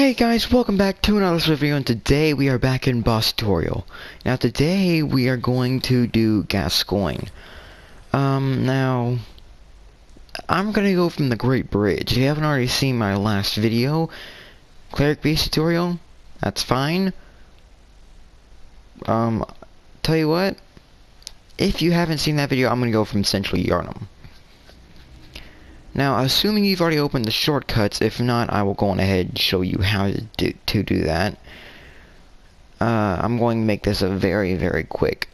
Hey guys, welcome back to another video, and today we are back in boss tutorial. Now today we are going to do Gascoigne. Now I'm gonna go from the Great Bridge. If you haven't already seen my last video, cleric beast tutorial, that's fine. Tell you what, if you haven't seen that video, I'm gonna go from Central Yarnum. Now, assuming you've already opened the shortcuts, if not, I will go on ahead and show you how to do that. I'm going to make this a very quick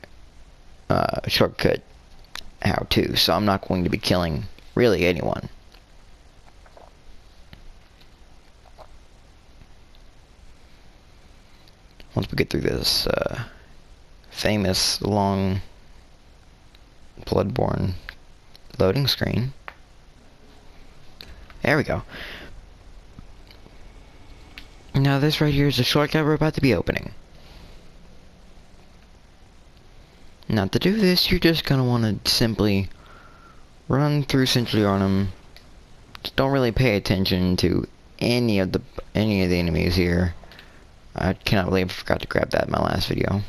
shortcut how-to, so I'm not going to be killing really anyone. Once we get through this famous long Bloodborne loading screen. There we go. Now this right here is the shortcut we're about to be opening. Now to do this, you're just gonna want to simply run through Central Yarnum. Just don't really pay attention to any of the enemies here. I cannot believe I forgot to grab that in my last video.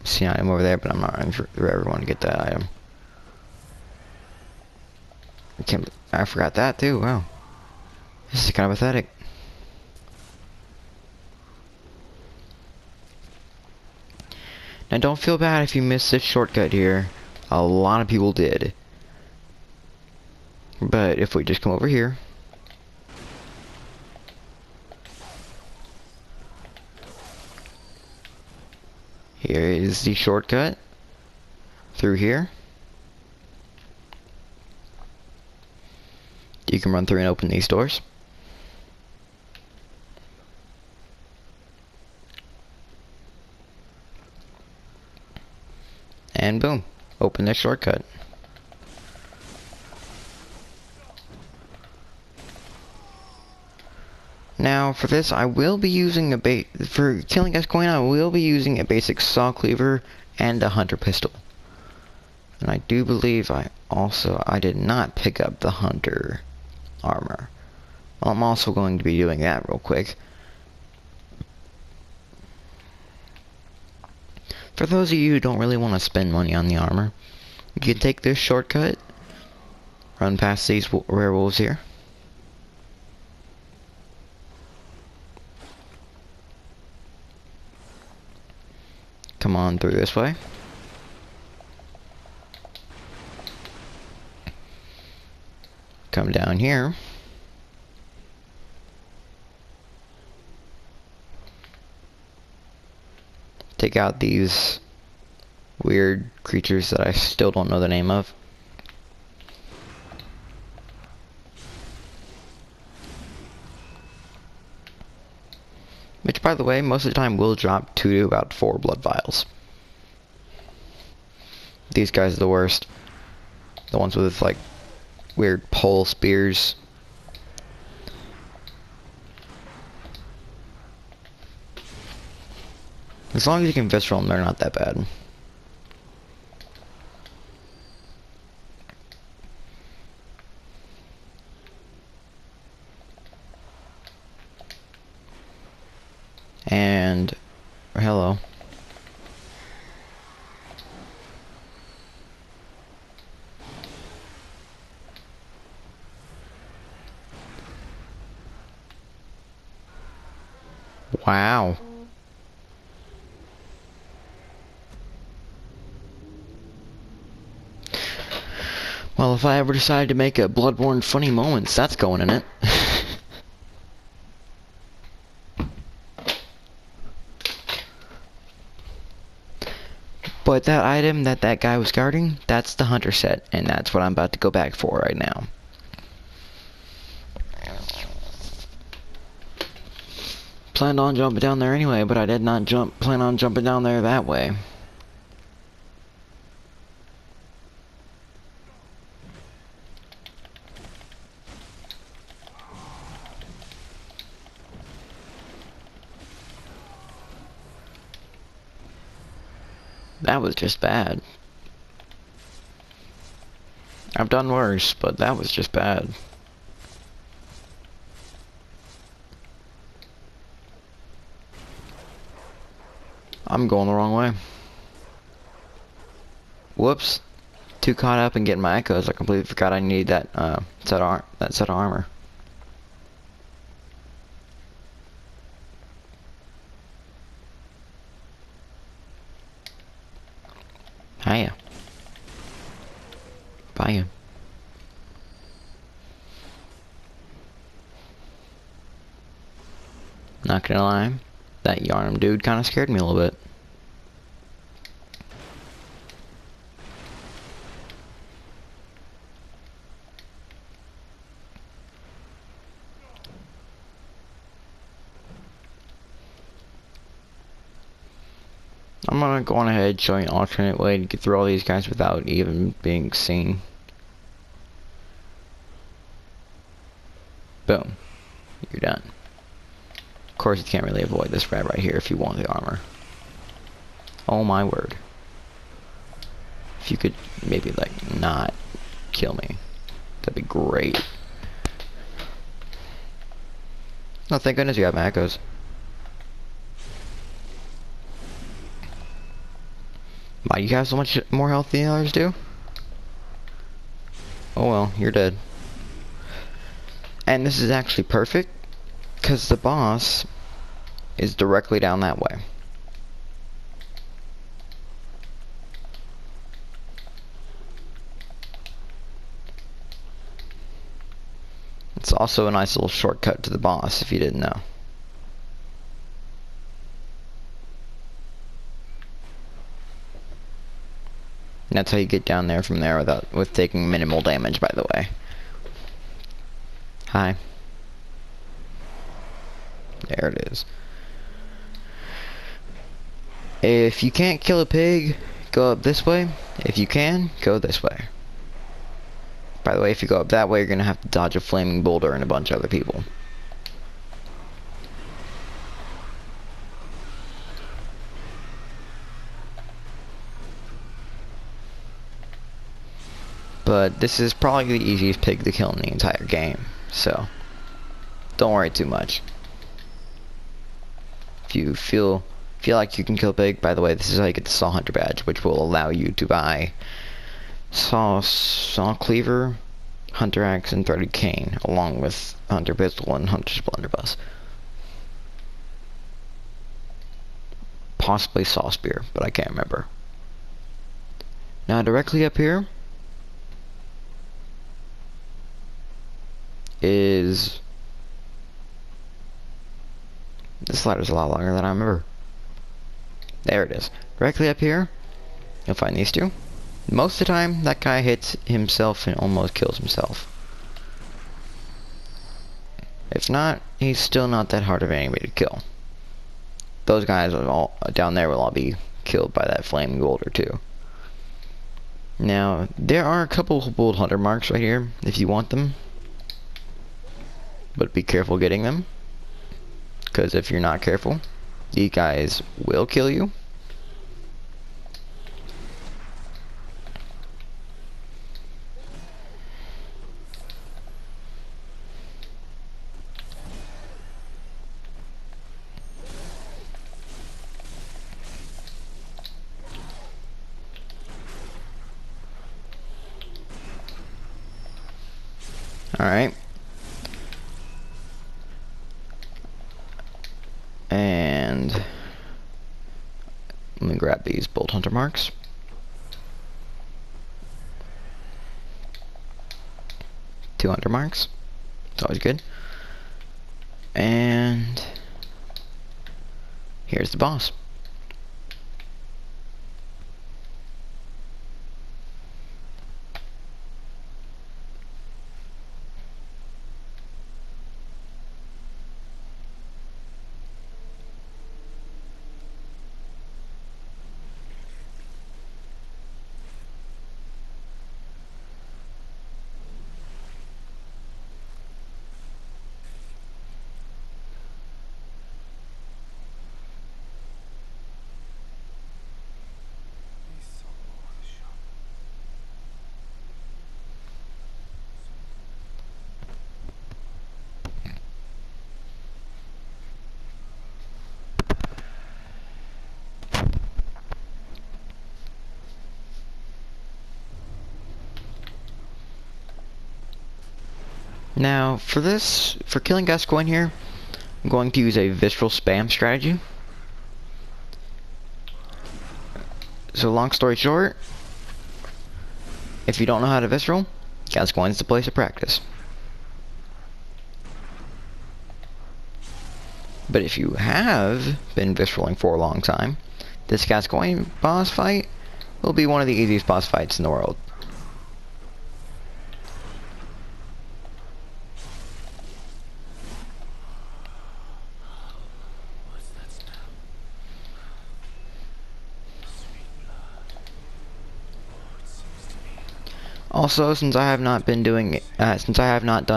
See an item over there, but I'm not sure if I ever want to get that item. I forgot that too. Wow, this is kind of pathetic. Now don't feel bad if you missed this shortcut here. A lot of people did. But if we just come over here. Here is the shortcut through here. You can run through and open these doors. And boom, open this shortcut. Now for this, I will be using for killing Gascoigne, I will be using a basic saw cleaver and a hunter pistol. And I do believe I did not pick up the hunter armor. Well, I'm also going to be doing that real quick. For those of you who don't really want to spend money on the armor, you can take this shortcut, run past these werewolves here. Come on through this way. Come down here. Take out these weird creatures that I still don't know the name of. Which, by the way, most of the time will drop 2 to about 4 blood vials. These guys are the worst. The ones with, like, weird pole spears. As long as you can visceral them, they're not that bad. And hello. Wow. Well, if I ever decide to make a Bloodborne funny moments, that's going in it. But that item that guy was guarding, that's the hunter set, and that's what I'm about to go back for right now. Planned on jumping down there anyway, but I did not plan on jumping down there that way. That was just bad. I've done worse, but that was just bad. I'm going the wrong way. Whoops. Too caught up in getting my echoes, I completely forgot I need that set of armor. Hiya. Bye. Not gonna lie, that Yarnum dude kinda scared me a little bit. I'm gonna go on ahead, show you an alternate way to get through all these guys without even being seen. Boom. You're done. Of course, you can't really avoid this rat right here if you want the armor. Oh my word. If you could maybe, like, not kill me, that'd be great. Oh, thank goodness you have my echoes. Why you have so much more health than the others do? Oh well, you're dead. And this is actually perfect, because the boss is directly down that way. It's also a nice little shortcut to the boss, if you didn't know. And that's how you get down there from there with taking minimal damage, by the way. Hi. There it is. If you can't kill a pig, go up this way. If you can, go this way. By the way, if you go up that way, you're gonna have to dodge a flaming boulder and a bunch of other people. But this is probably the easiest pig to kill in the entire game, so don't worry too much. If you feel like you can kill a pig, by the way, this is how you get the Saw Hunter badge, which will allow you to buy saw cleaver, hunter axe, and threaded cane, along with hunter pistol and hunter's blunderbuss. Possibly saw spear, but I can't remember. Now directly up here is... This ladder's a lot longer than I remember. There it is. Directly up here, you'll find these two. Most of the time, that guy hits himself and almost kills himself. If not, he's still not that hard of an enemy to kill. Those guys all down there will all be killed by that flaming boulder too. Now, there are a couple of bold hunter marks right here, if you want them. But be careful getting them, because if you're not careful, these guys will kill you. Alright. And let me grab these bolt hunter marks. Two hunter marks. It's always good. And here's the boss. Now, for killing Gascoigne here, I'm going to use a visceral spam strategy. So long story short, if you don't know how to visceral, Gascoigne's the place to practice. But if you have been visceraling for a long time, this Gascoigne boss fight will be one of the easiest boss fights in the world. Also, since I have not done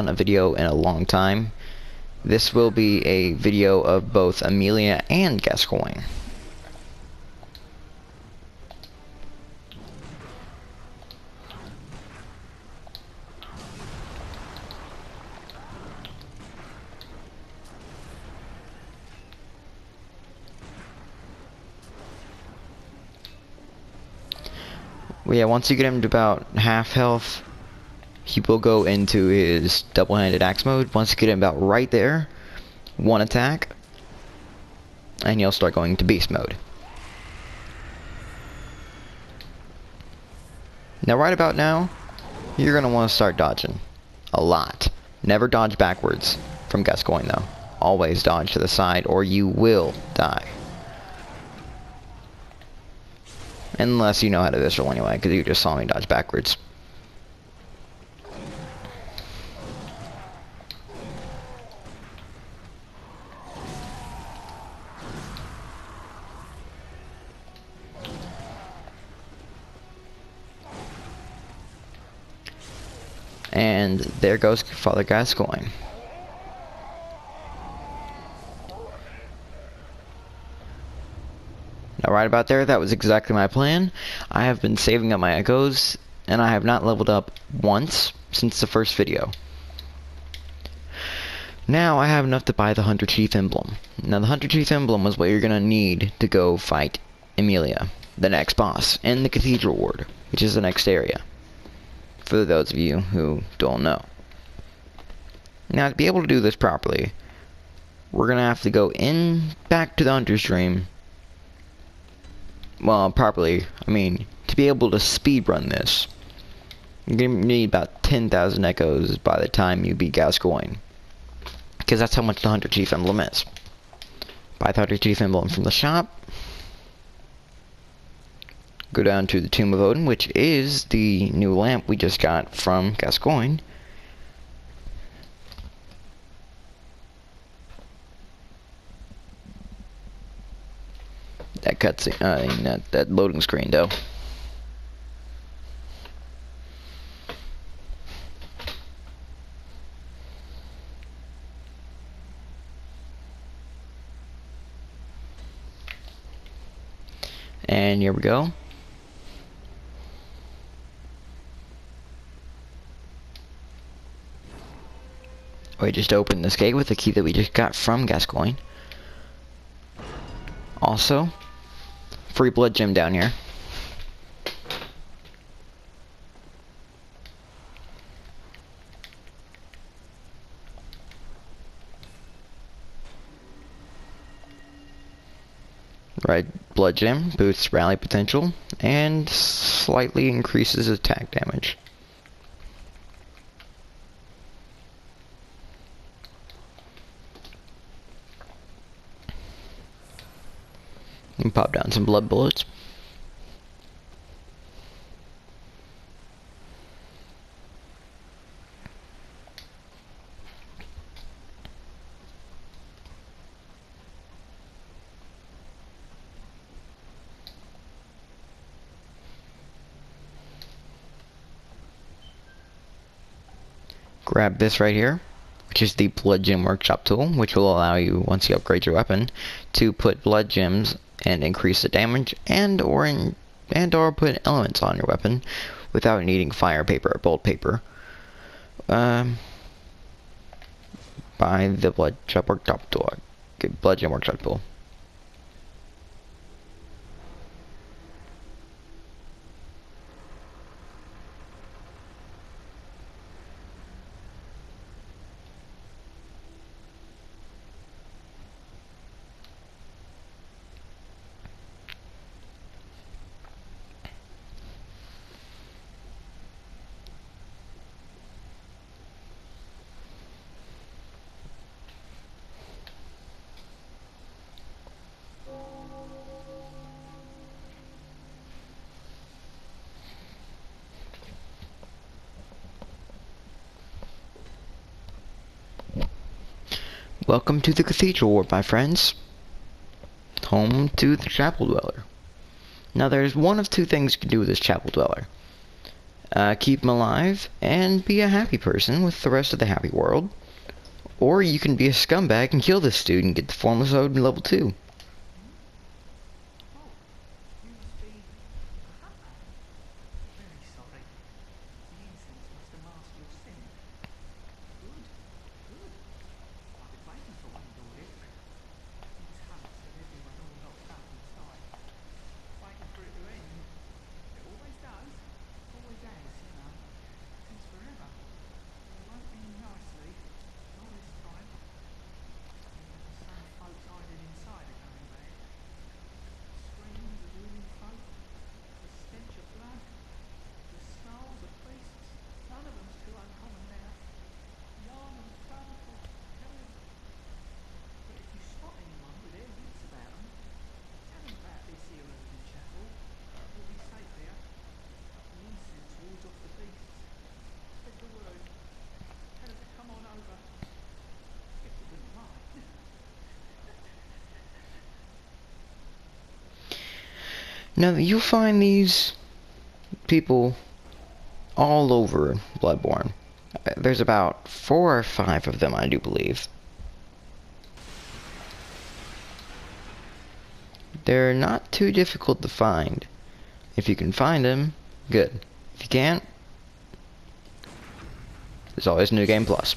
a video in a long time, this will be a video of both Amelia and Gascoigne. Well, yeah, once you get him to about half health, he will go into his double-handed axe mode. Once you get him about right there, one attack, and you'll start going to beast mode. Now, right about now, you're going to want to start dodging. A lot. Never dodge backwards from Gascoigne, though. Always dodge to the side, or you will die. Unless you know how to visceral anyway, because you just saw me dodge backwards. And there goes Father Gascoigne. Now right about there, that was exactly my plan. I have been saving up my echoes, and I have not leveled up once since the first video. Now I have enough to buy the Hunter Chief Emblem. Now the Hunter Chief Emblem is what you're going to need to go fight Amelia, the next boss, in the Cathedral Ward, which is the next area, for those of you who don't know. Now to be able to do this properly, we're going to have to go back to the Hunter's Dream. Well, properly, I mean, to be able to speedrun this, you're going to need about 10,000 echoes by the time you beat Gascoigne. Because that's how much the Hunter Chief Emblem is. Buy the Hunter Chief Emblem from the shop. Go down to the Tomb of Odin, which is the new lamp we just got from Gascoigne. That cutscene, that loading screen, though. And here we go. We just opened this gate with the key that we just got from Gascoigne. Also, free blood gem down here. Red blood gem boosts rally potential and slightly increases attack damage. And pop down some blood bullets. Grab this right here, which is the Blood Gem Workshop tool, which will allow you, once you upgrade your weapon, to put blood gems and increase the damage, and or put elements on your weapon without needing fire paper or bolt paper. By the Blood Gem Workshop tool. Blood Gem Workshop tool. Welcome to the Cathedral Ward, my friends. Home to the Chapel Dweller. Now there's one of two things you can do with this Chapel Dweller. Keep him alive and be a happy person with the rest of the happy world. Or you can be a scumbag and kill this dude and get the Formless Ode in level 2. Now, you'll find these people all over Bloodborne. There's about 4 or 5 of them, I do believe. They're not too difficult to find. If you can find them, good. If you can't, there's always New Game Plus.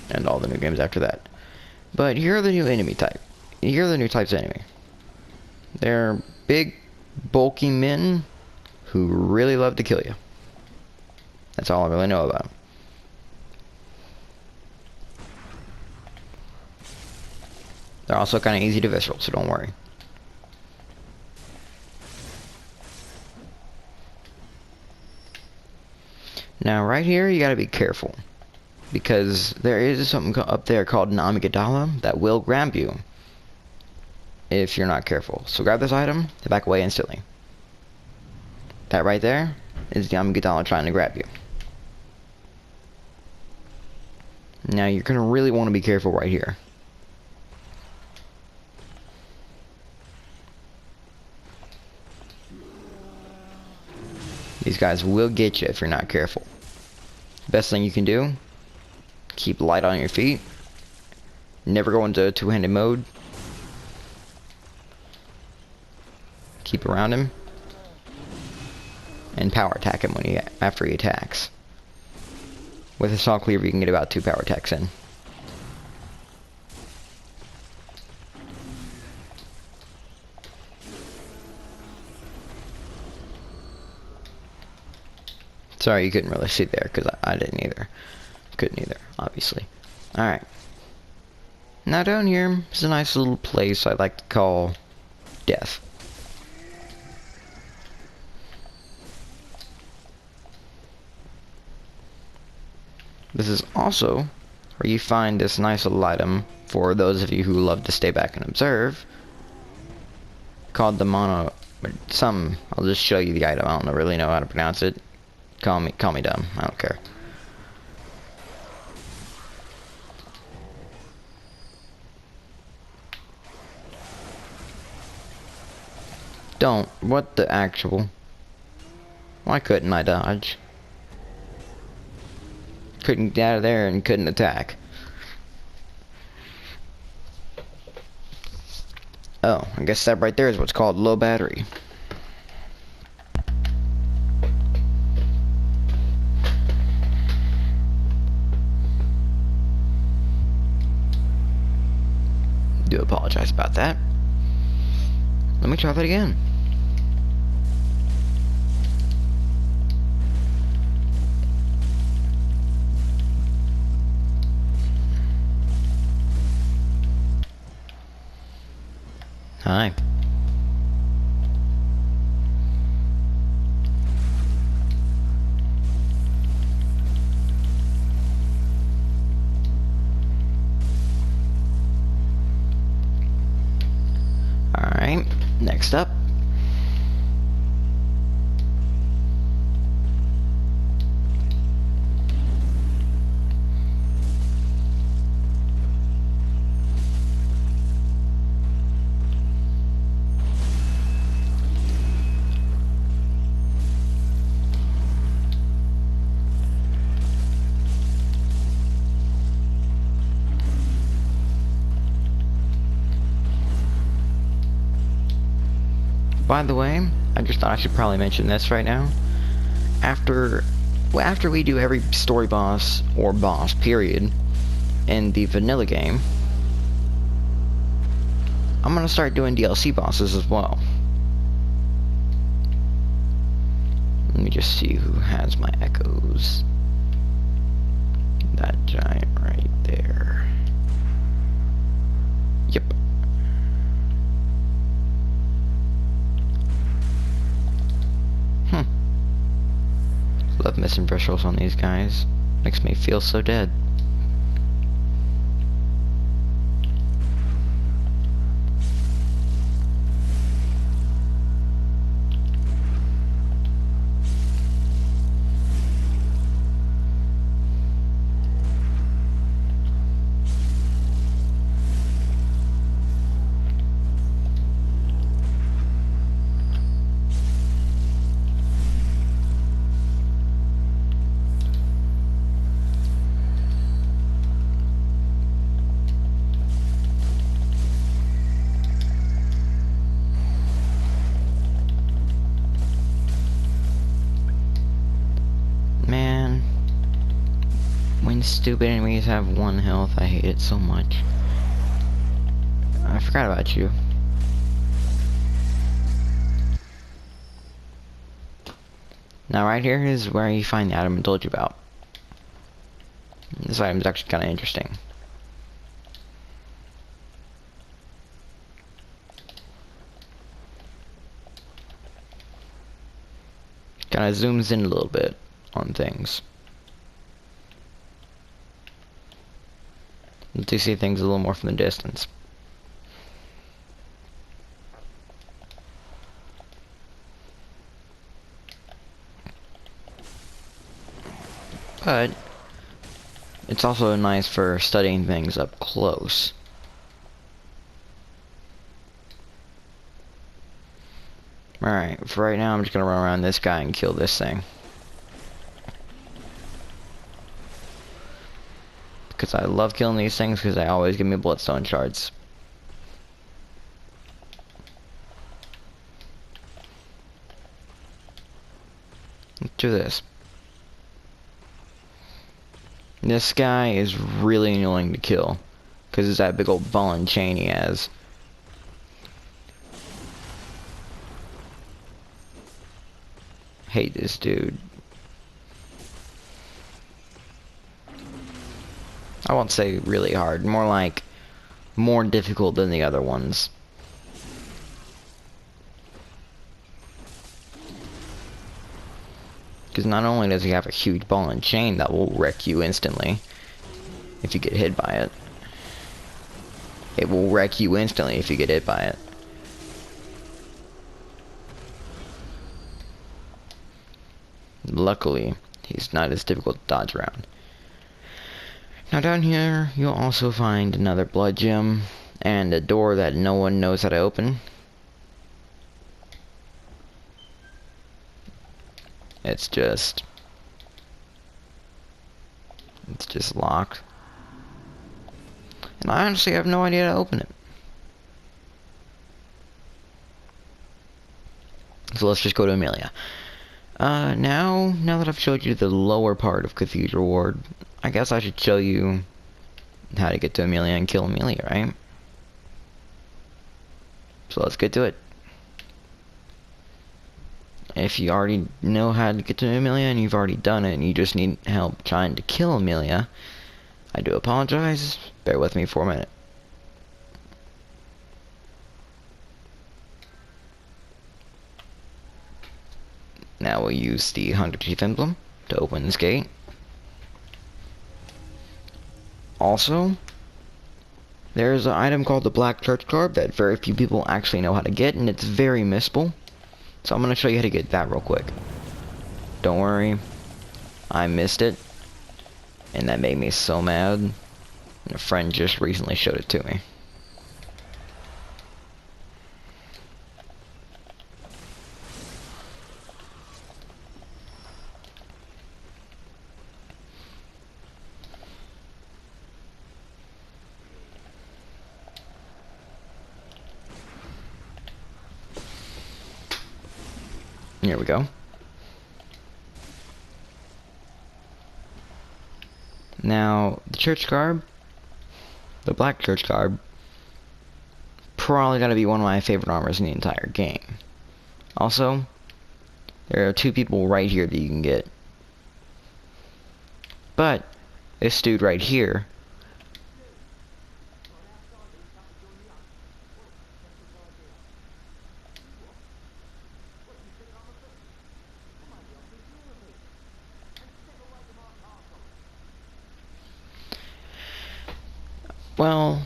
And all the new games after that. But here are the new enemy type. Here are the new types of enemy. They're big, bulky men who really love to kill you. That's all I really know about them. They're also kind of easy to visceral, so don't worry. Now, right here, you gotta be careful. Because there is something up there called an Adella that will grab you if you're not careful. So grab this item, and back away instantly. That right there is the Adella trying to grab you. Now you're gonna really want to be careful right here. These guys will get you if you're not careful. Best thing you can do, keep light on your feet. Never go into two-handed mode. Keep around him. And power attack him after he attacks. With a saw cleaver you can get about 2 power attacks in. Sorry you couldn't really see there, because I didn't either. Couldn't either, obviously. Alright. Now down here is a nice little place I like to call Death. This is also where you find this nice little item for those of you who love to stay back and observe, called the I'll just show you the item. I don't really know how to pronounce it. Call me dumb. I don't care. What the actual? Why couldn't I dodge? Couldn't get out of there and couldn't attack. Oh, I guess that right there is what's called low battery. Do apologize about that. Let me try that again. Hi. Alright, next up. By the way, I just thought I should probably mention this right now. After we do every story boss, or boss, period, in the vanilla game, I'm gonna start doing DLC bosses as well. Let me just see who has my echoes. That giant right there. Yep. Love missing visuals on these guys. Makes me feel so dead. Man, when stupid enemies have 1 health, I hate it so much. I forgot about you. Now right here is where you find the item I told you about. This item is actually kind of interesting. Kind of zooms in a little bit on things. To see things a little more from the distance. But it's also nice for studying things up close. Alright, for right now I'm just gonna run around this guy and kill this thing. Because I love killing these things because they always give me bloodstone shards. Let's do this. This guy is really annoying to kill because it's that big old ball and chain he has. Hate this dude. I won't say really hard, more like more difficult than the other ones. Because not only does he have a huge ball and chain that will wreck you instantly if you get hit by it. It will wreck you instantly if you get hit by it. Luckily, he's not as difficult to dodge around. Now down here, you'll also find another blood gem and a door that no one knows how to open. It's just locked. And I honestly have no idea how to open it. So let's just go to Amelia. Now that I've showed you the lower part of Cathedral Ward, I guess I should show you how to get to Amelia and kill Amelia, right? So let's get to it. If you already know how to get to Amelia and you've already done it and you just need help trying to kill Amelia, I do apologize. Bear with me for a minute. Now we'll use the Hunter Chief Emblem to open this gate. Also, there's an item called the Black Church Card that very few people actually know how to get, and it's very missable. So I'm going to show you how to get that real quick. Don't worry, I missed it, and that made me so mad. And a friend just recently showed it to me. Here we go. Now, the church garb, the black church garb, probably gotta be one of my favorite armors in the entire game. Also, there are 2 people right here that you can get. But, this dude right here, well,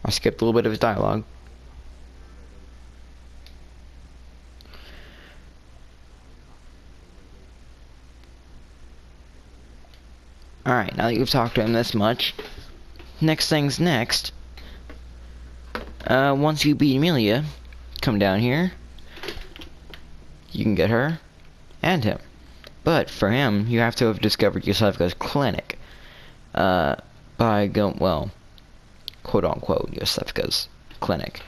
I skipped a little bit of his dialogue. Alright, now that you've talked to him this much, next thing's next. Once you beat Amelia, come down here. You can get her and him. But for him, you have to have discovered Yosefika's clinic. By going, well, quote unquote, Yosefika's clinic.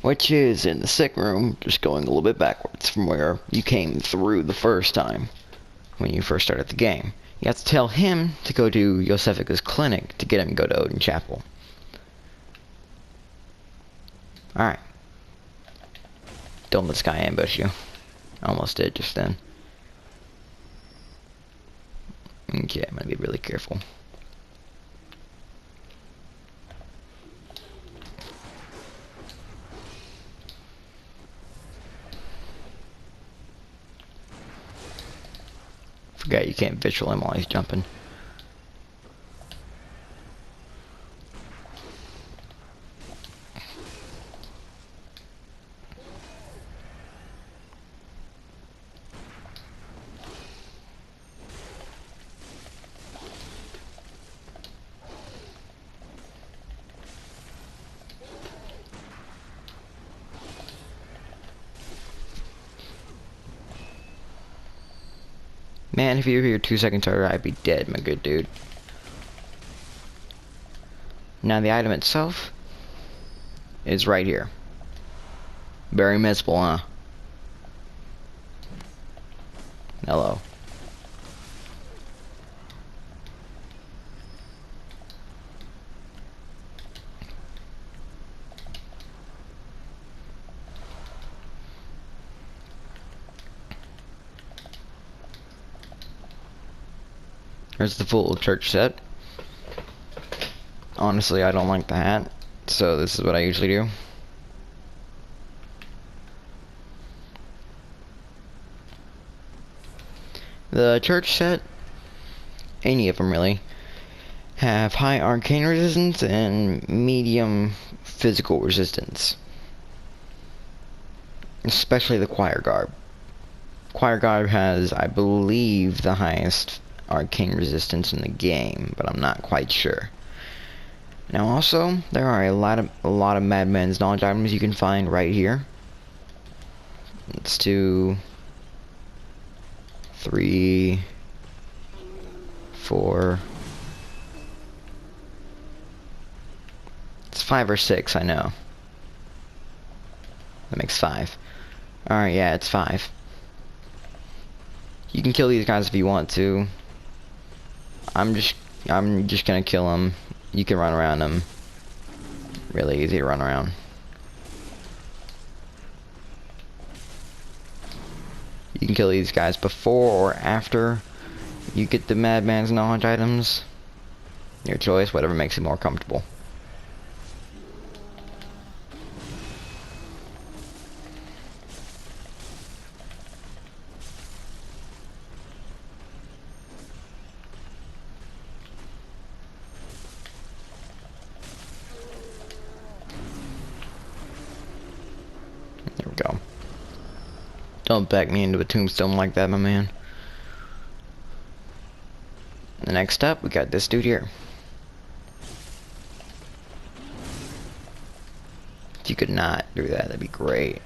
Which is in the sick room, just going a little bit backwards from where you came through the first time, when you first started the game. You have to tell him to go to Yosefika's clinic to get him to go to Odin Chapel. Alright. Don't let this guy ambush you. I almost did just then. Okay, I'm gonna be really careful. Forgot you can't visual him while he's jumping. Man, if you were here 2 seconds earlier, I'd be dead, my good dude. Now the item itself is right here. Very missable, huh? Hello. There's the full church set. Honestly, I don't like the hat, so this is what I usually do. The church set, any of them really, have high arcane resistance and medium physical resistance. Especially the choir garb. Choir garb has, I believe, the highest arcane resistance in the game, but I'm not quite sure. Now also, there are a lot of Madman's knowledge items you can find right here. Let's do 3, 4. It's 5 or 6, I know. That makes 5. Alright, yeah, it's 5. You can kill these guys if you want to. I'm just gonna kill them. You can run around them. Really easy to run around. You can kill these guys before or after you get the Madman's knowledge items. Your choice, whatever makes you more comfortable. There we go. Don't back me into a tombstone like that, my man. The next up, we got this dude here. If you could not do that, that'd be great.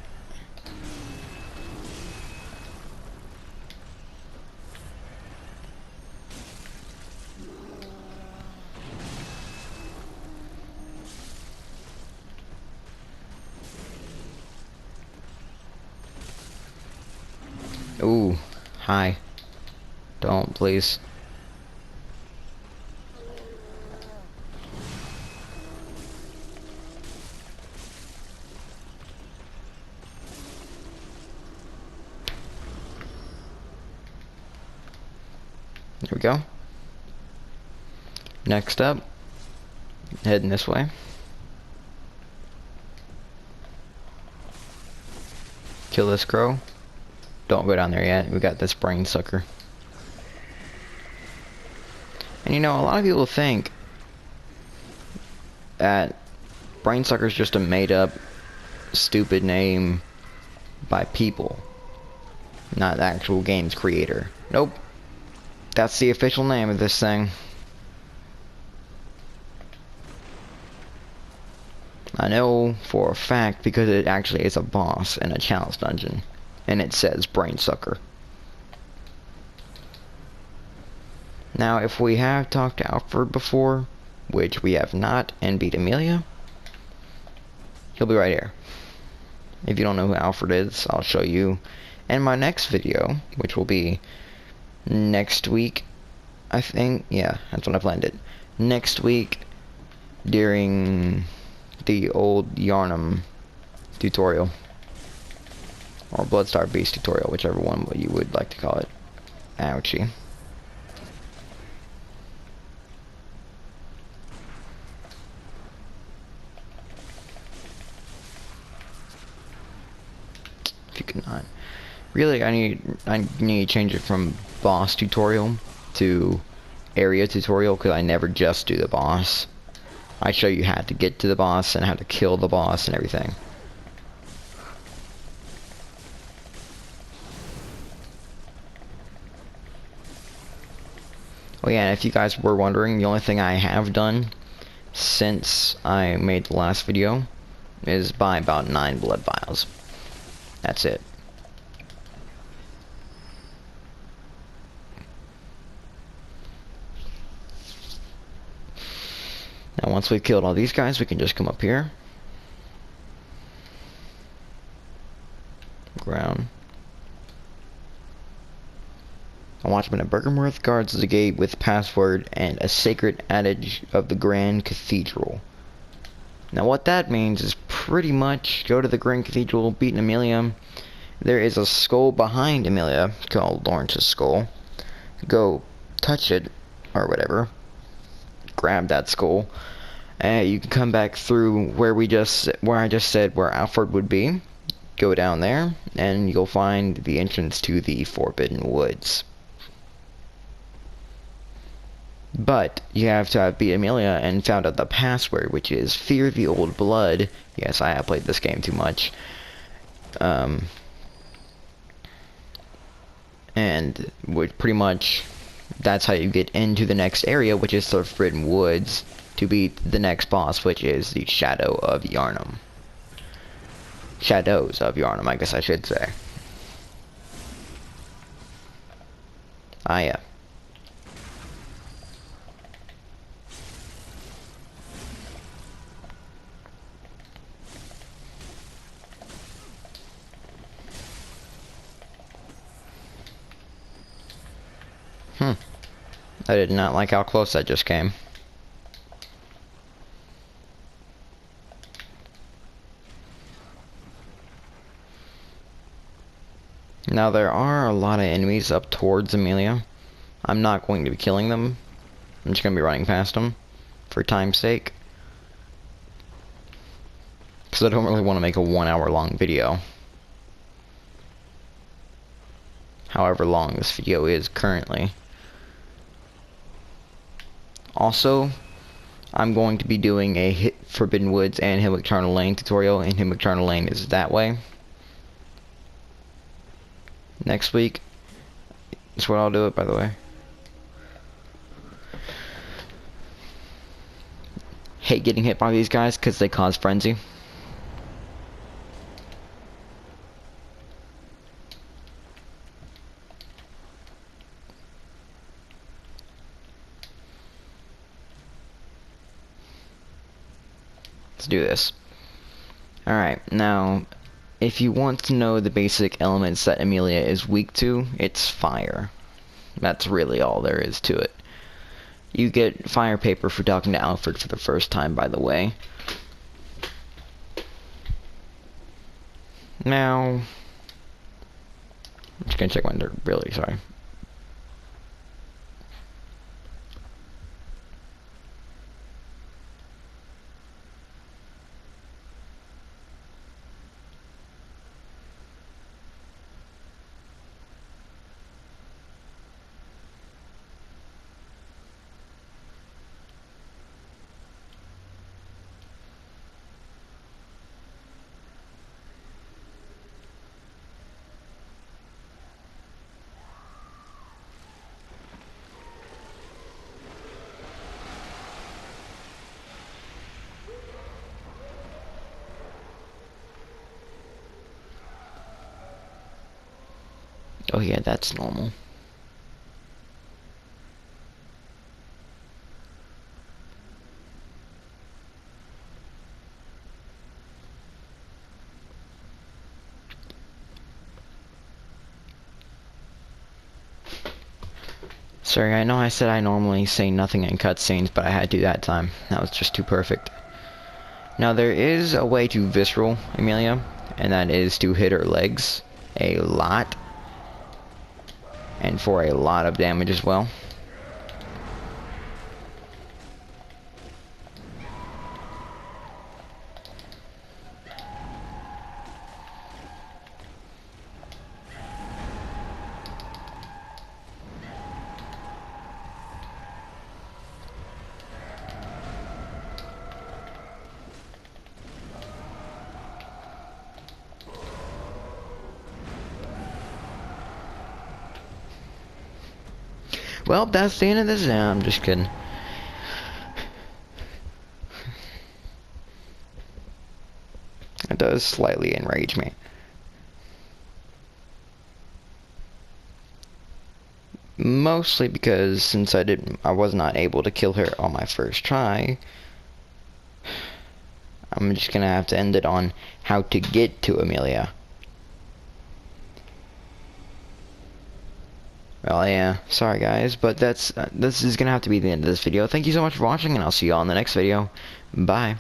Ooh, hi. Don't, please. There we go. Next up, heading this way. Kill this crow. Don't go down there yet. We got this brain sucker. And you know, a lot of people think that brain sucker is just a made up, stupid name by people, not the actual game's creator. Nope. That's the official name of this thing. I know for a fact because it actually is a boss in a challenge dungeon. And it says brain sucker. Now if we have talked to Alfred before, which we have not, and beat Amelia, he'll be right here. If you don't know who Alfred is, I'll show you in my next video, which will be next week, I think. Yeah, that's when I planned it. Next week, during the old Yarnum tutorial. Or Bloodstar Beast tutorial, whichever one you would like to call it. Ouchie. If you could not. Really, I need to change it from boss tutorial to area tutorial, because I never just do the boss. I show you how to get to the boss and how to kill the boss and everything. Oh yeah, and if you guys were wondering, the only thing I have done since I made the last video is buy about 9 blood vials. That's it. Now once we've killed all these guys, we can just come up here. Ground. A watchman at Bergenworth guards the gate with password and a sacred adage of the Grand Cathedral. Now what that means is pretty much go to the Grand Cathedral, beat Amelia. There is a skull behind Amelia called Lawrence's skull. Go touch it or whatever. Grab that skull. And you can come back through where I just said where Alfred would be. Go down there and you'll find the entrance to the Forbidden Woods. But you have to have beat Amelia and found out the password, which is Fear the Old Blood. Yes, I have played this game too much. And pretty much that's how you get into the next area, which is the Forbidden Woods, to beat the next boss, which is the Shadow of Yarnum. Shadows of Yarnum, I guess I should say. Ah, yeah. I did not like how close I just came. Now there are a lot of enemies up towards Amelia. I'm not going to be killing them. I'm just going to be running past them for time's sake. Because I don't really want to make a 1 hour long video. However long this video is currently. Also, I'm going to be doing a Forbidden Woods and Himwick Charnel Lane tutorial, and Himwick Charnel Lane is that way. Next week. That's what I'll do it, by the way. Hate getting hit by these guys because they cause frenzy. Let's do this. Alright, now if you want to know the basic elements that Amelia is weak to, it's fire. That's really all there is to it. You get fire paper for talking to Alfred for the first time, by the way. Now, I'm just gonna check my durability, sorry. Oh yeah, that's normal. Sorry, I know I said I normally say nothing in cutscenes, but I had to that time. That was just too perfect. Now there is a way to visceral Amelia, and that is to hit her legs a lot, and for a lot of damage as well. Well, that's the end of this. I'm just kidding. It does slightly enrage me. Mostly because since I was not able to kill her on my first try, I'm just gonna have to end it on how to get to Amelia. Well, yeah, sorry guys, but this is gonna have to be the end of this video. Thank you so much for watching, and I'll see you all in the next video. Bye.